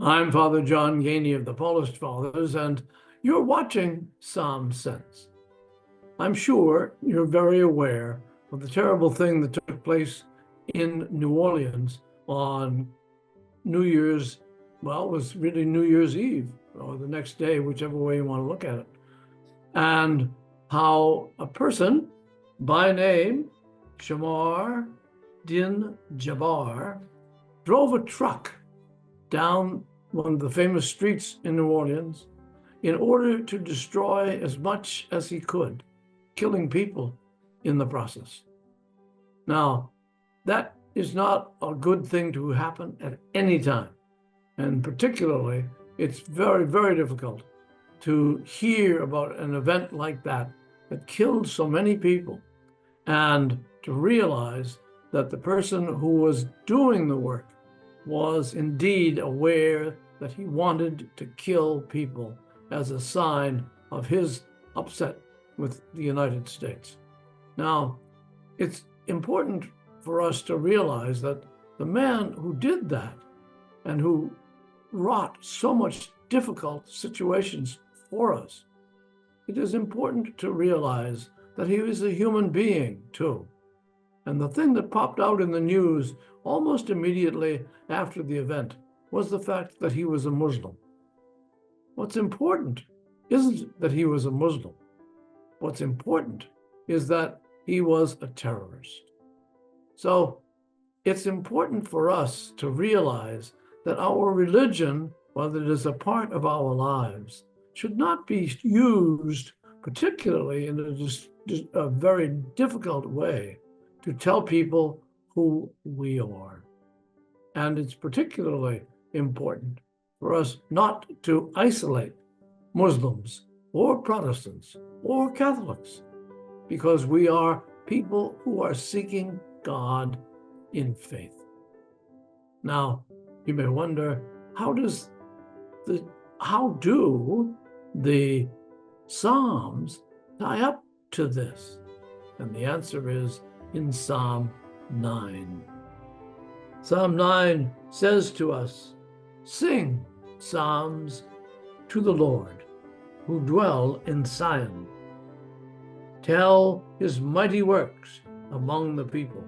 I'm Father John Geaney of the Paulist Fathers, and you're watching Psalm Sense. I'm sure you're very aware of the terrible thing that took place in New Orleans on New Year's, well, it was really New Year's Eve, or the next day, whichever way you want to look at it, and how a person by name, Shamar Din Jabbar, drove a truck down one of the famous streets in New Orleans in order to destroy as much as he could, killing people in the process. Now, that is not a good thing to happen at any time. And particularly, it's very, very difficult to hear about an event like that that killed so many people, and to realize that the person who was doing the work was indeed aware that he wanted to kill people as a sign of his upset with the United States. Now, it's important for us to realize that the man who did that and who wrought so much difficult situations for us, it is important to realize that he was a human being too. And the thing that popped out in the news almost immediately after the event was the fact that he was a Muslim. What's important isn't that he was a Muslim. What's important is that he was a terrorist. So it's important for us to realize that our religion, whether it is a part of our lives, should not be used, particularly in a very difficult way, to tell people who we are. And it's particularly important for us not to isolate Muslims or Protestants or Catholics, because we are people who are seeking God in faith. Now, you may wonder, how do the Psalms tie up to this? And the answer is in Psalm 9. Psalm 9 says to us, "Sing psalms to the Lord, who dwell in Zion. Tell his mighty works among the people.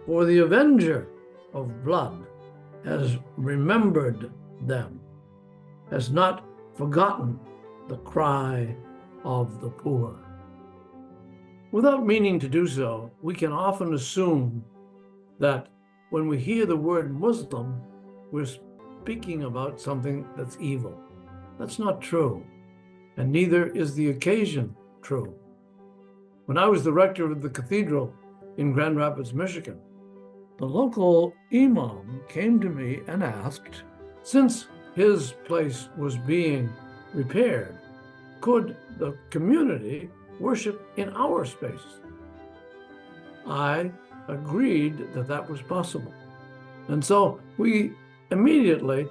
For the avenger of blood has remembered them, has not forgotten the cry of the poor." Without meaning to do so, we can often assume that when we hear the word Muslim, we're speaking about something that's evil. That's not true, and neither is the occasion true. When I was the rector of the cathedral in Grand Rapids, Michigan, the local imam came to me and asked, since his place was being repaired, could the community worship in our space? I agreed that that was possible. And so we immediately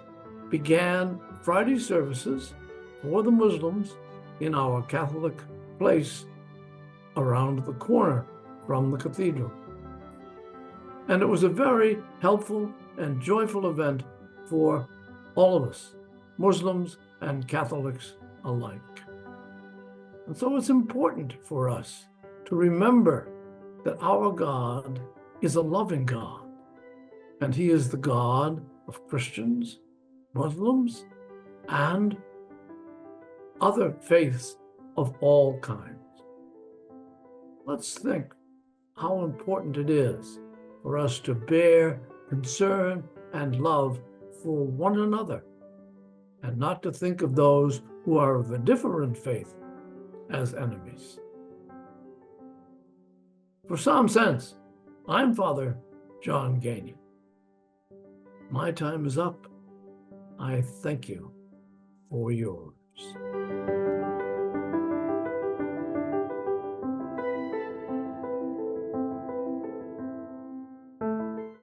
began Friday services for the Muslims in our Catholic place around the corner from the cathedral. And it was a very helpful and joyful event for all of us, Muslims and Catholics alike. And so it's important for us to remember that our God is a loving God, and he is the God of Christians, Muslims, and other faiths of all kinds. Let's think how important it is for us to bear concern and love for one another, and not to think of those who are of a different faith as enemies. For Psalm Sense, I'm Father John Geaney. My time is up. I thank you for yours.